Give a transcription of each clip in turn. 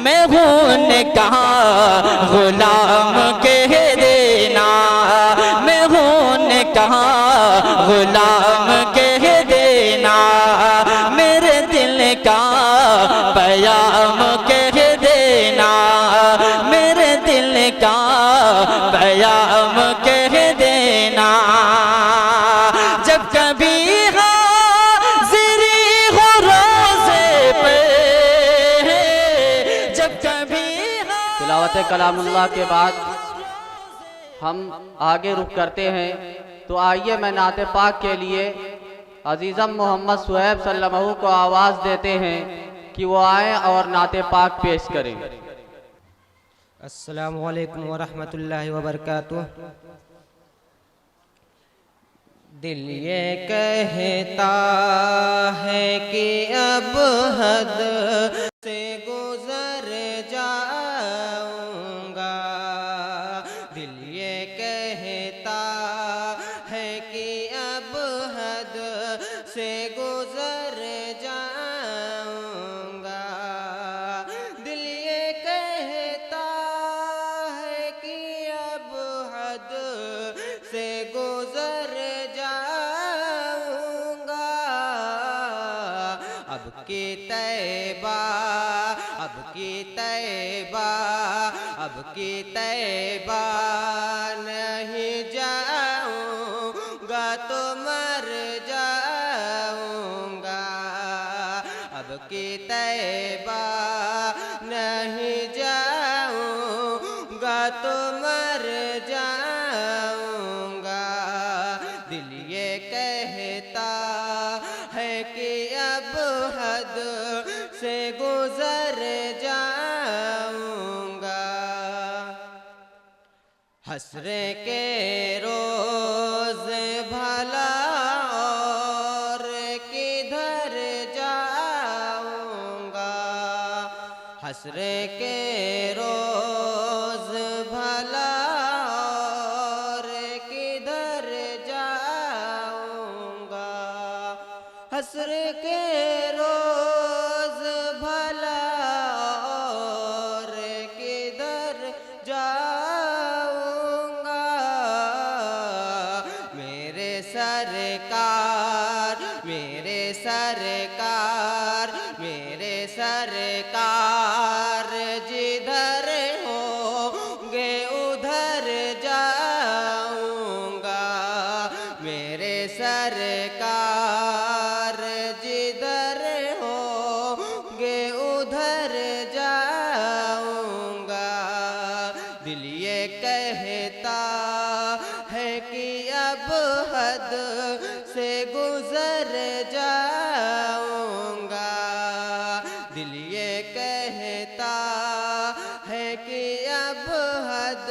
मैं हूँ कहा गुलाम कह देना, मैं हूँ कहा गुलाम कह देना, मेरे दिल का पैगाम कह देना, मेरे दिल का पैगाम कह देना। जब कभी हाज़िरी हो रोज़े पे, जब कभी तिलावत कलामुल्लाह के बाद हम आगे रुख करते हैं। तो आइए मैं नाते पाक के लिए अजीज़म मोहम्मद सुहैब सल्लल्लाहु को आवाज़ देते हैं कि वो आए और नाते पाक पेश करें। अस्सलामु अलैकुम वरहमतुल्लाहि वबरकातुह। दिल ये कहता है कि अब हद से गुजर जाऊंगा, दिल ये कहता है कि अब हद से गुजर जाऊंगा, दिल ये कहता है कि अब हद से गुजर जाऊंगा। अब की तैबा, अब की तैबा, अब की तैबा नहीं जाऊंगा तो मर जाऊंगा। अब की तैबा नहीं जाऊंगा तो मर जाऊंगा। दिल ये कहता है कि अब हद से गुजर जाऊंगा। हसरे के रोज भला और किधर जाऊंगा, हसरे के रोज भला और किधर जाऊंगा, हसरे के रोज भला और किधर जाऊंगा। मेरे सरकार, मेरे सरकार, मेरे सरकार जिधर होंगे उधर जाऊंगा। मेरे सरकार जिधर होंगे उधर जाऊंगा। दिल ये कहता है कि अब हद से गुजर जाऊंगा। दिल ये कहता है कि अब हद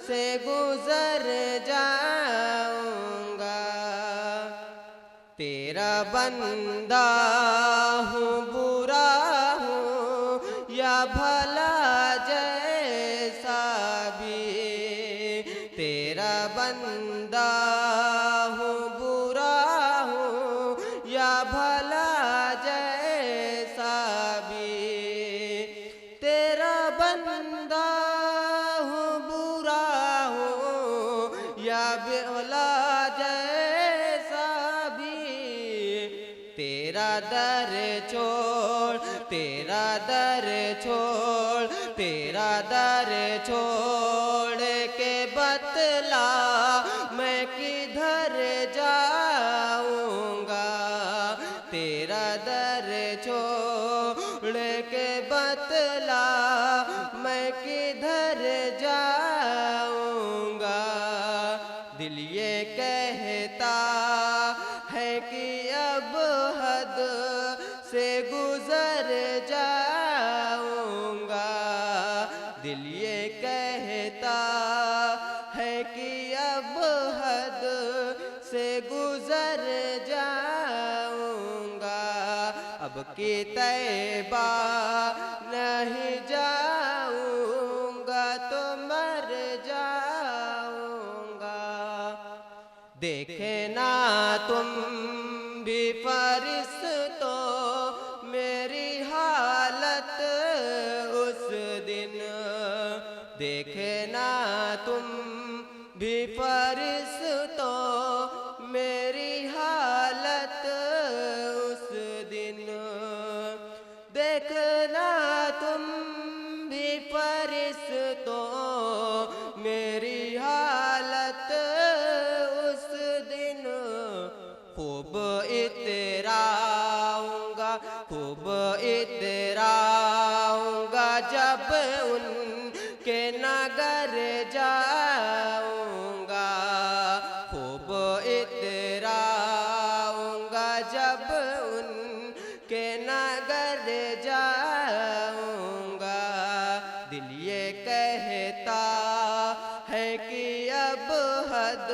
से गुजर जाऊंगा। तेरा बंदा हूँ, बुरा हूँ या भला जैसा भी, तेरा बंदा हूँ, बुरा हूँ या भला जैसा भी, तेरा बंदा हूँ, बुरा हूँ या भला जैसा भी, तेरा दर छोड़, तेरा दर छोड़, तेरा दर छोड़ के बतला मैं किधर जाऊंगा। तेरा दर छोड़ के बतला मैं किधर जाऊंगा। दिल ये कहता है कि अब हद से गुजर जाऊंगा। दिल ये कहता है कि अब हद से गुजर जाऊंगा। अब की तैबा नहीं जाऊंगा तो मर जाऊंगा। देखे ना तुम भी फरिश्तों मेरी हालत उस देखना तुम भी फरिश्तों मेरी हालत उस दिन, देखना तुम भी फरिश्तों मेरी हालत उस दिन। खूब इतराऊंगा, खूब इतराऊंगा जब उनके नगर जाऊंगा, खूब इतराऊंगा जब उनके नगर जाऊंगा। दिल ये कहता है कि अब हद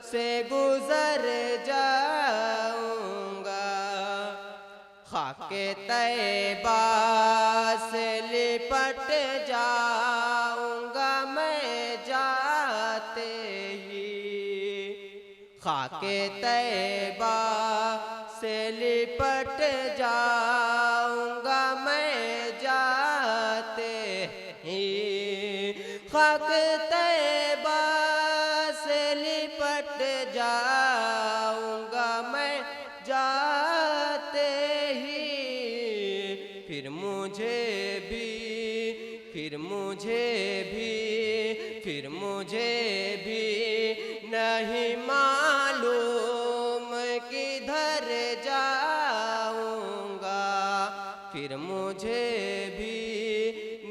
से गुजर जाऊंगा, खाके तैबा से लिपट जाऊंगा मैं जाते ही, खाके तैबा से लिपट जाऊंगा मैं जाते ही, खाके तैबा से लिपट जाऊंगा मैं जाते ही। फिर मुझे भी, फिर मुझे भी, फिर मुझे भी नहीं मालूम किधर जाऊंगा, फिर मुझे भी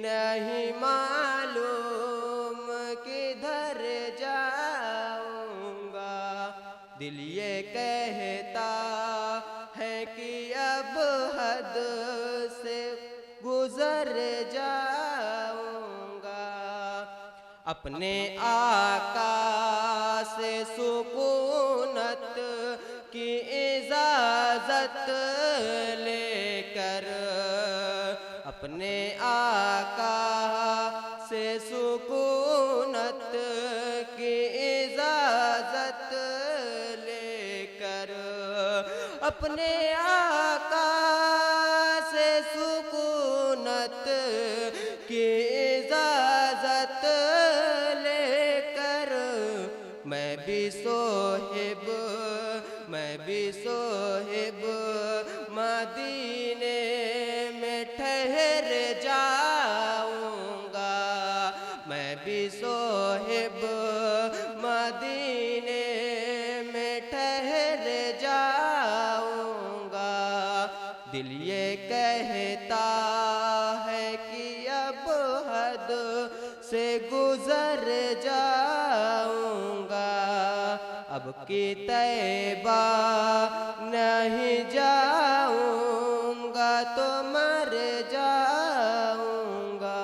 नहीं मालूम किधर जाऊंगा। दिल ये कहता है कि अब हद से गुजर जाऊंगा, अपने आका से सुकूनत की इजाजत लेकर, अपने आका से सुकूनत की इजाजत लेकर, अपने आका से सुकूनत की इजाजत लेकर, मैं भी सोहिब, मैं भी सोहिब मदीने में ठहर जाऊंगा, मैं भी सोहिब मदीने में ठहर जाऊंगा। दिल ये कहता है कि अब हद से गुजर जाऊंगा, अब की तैबा नहीं जाऊंगा तो मर जाऊंगा।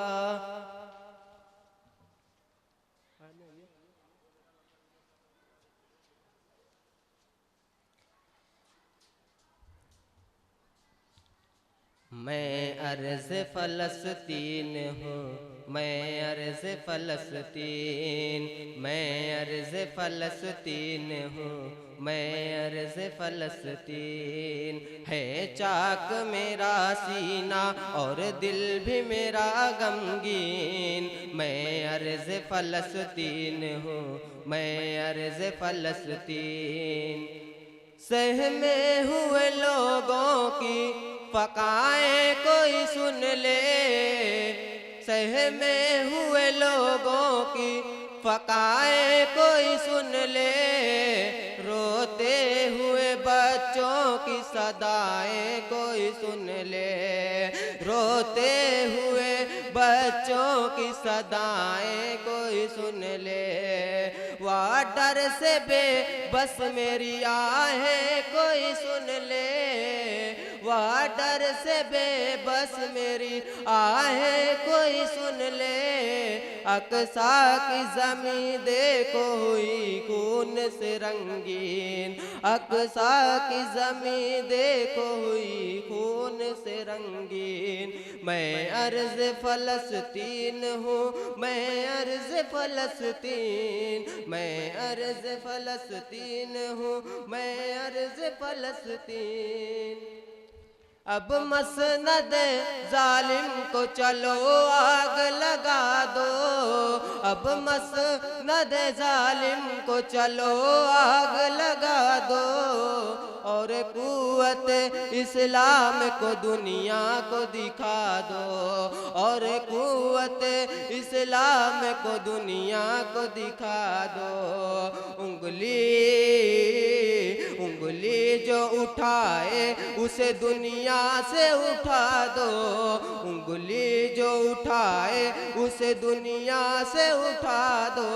मैं अर्ज़ फ़लस्तीन हूँ, मैं अर्ज़ फ़लस्तीन, मैं अर्ज़ फ़लस्तीन हूँ, मैं अर्ज़ फ़लस्तीन। है चाक मेरा सीना और दिल भी मेरा गमगीन, मैं अर्ज़ फ़लस्तीन हूँ, मैं अर्ज़ फ़लस्तीन। सहमे हुए लोगों की फ़क़ाएं कोई सुन ले, सहमे हुए लोगों की फ़क़ाएं कोई सुन ले, रोते हुए बच्चों की सदाएं कोई सुन ले, रोते हुए बच्चों की सदाएं कोई सुन ले। वह डर से बेबस मेरी आहें कोई सुन ले, वह डर से बेबस मेरी आहें कोई सुन ले। अक़सा की ज़मीं देखो हुई खून से रंगीन, अक़सा की ज़मीं देखो हुई खून से रंगीन। मैं अर्ज़ फ़लस्तीन हूँ, मैं अर्ज़ फ़लस्तीन, मैं अर्ज़ फ़लस्तीन हूँ, मैं अर्ज़ फ़लस्तीन। अब मसनद जालिम को चलो आग लगा दो, अब मसनद जालिम को चलो आग लगा दो, और कुव्वत इस्लाम को दुनिया को दिखा दो, और कुव्वत इस्लाम को दुनिया को दिखा दो। उंगली उंगली जो उठाए उसे दुनिया से उठा दो, उंगली जो उठाए उसे दुनिया से उठा दो।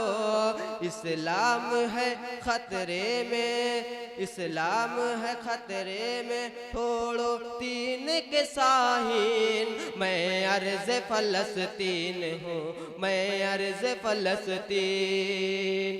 इस्लाम है खतरे में, इस्लाम है खतरे में, छोड़ो तीन के साहिन। मैं अर्ज़ फ़लस्तीन हूँ, मैं अर्ज़ फ़लस्तीन।